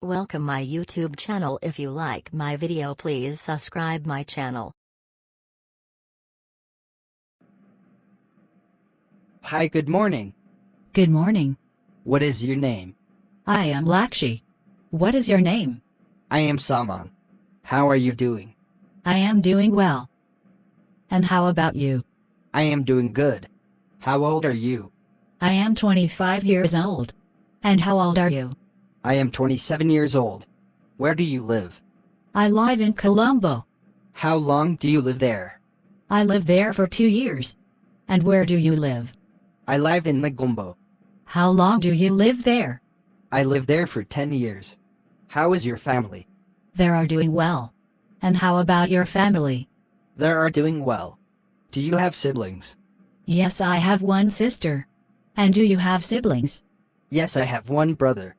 Welcome my YouTube channel. If you like my video, please subscribe my channel. Hi, good morning. Good morning. What is your name? I am Lakshi. What is your name? I am Saman. How are you doing? I am doing well. And how about you? I am doing good. How old are you? I am 25 years old. And how old are you? I am 27 years old. Where do you live? I live in Colombo. How long do you live there? I live there for 2 years. And where do you live? I live in Negombo. How long do you live there? I lived there for 10 years. How is your family? They are doing well. And how about your family? They are doing well. Do you have siblings? Yes, I have one sister. And do you have siblings? Yes, I have one brother.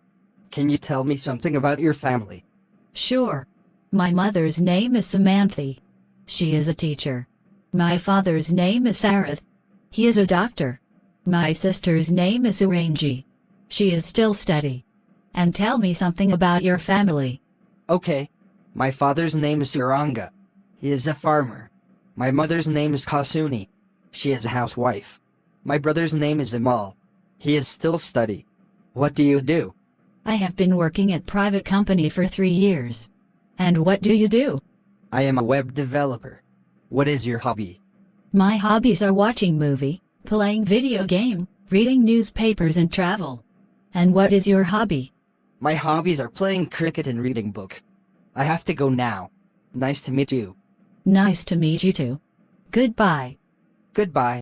Can you tell me something about your family? Sure. My mother's name is Samantha. She is a teacher. My father's name is Sarath. He is a doctor. My sister's name is Surangi. She is still study. And tell me something about your family. Okay. My father's name is Suranga. He is a farmer. My mother's name is Kasuni. She is a housewife. My brother's name is Amal. He is still study. What do you do? I have been working at private company for 3 years. And what do you do? I am a web developer. What is your hobby? My hobbies are watching movie, playing video game, reading newspapers and travel. And what is your hobby? My hobbies are playing cricket and reading book. I have to go now. Nice to meet you. Nice to meet you too. Goodbye. Goodbye.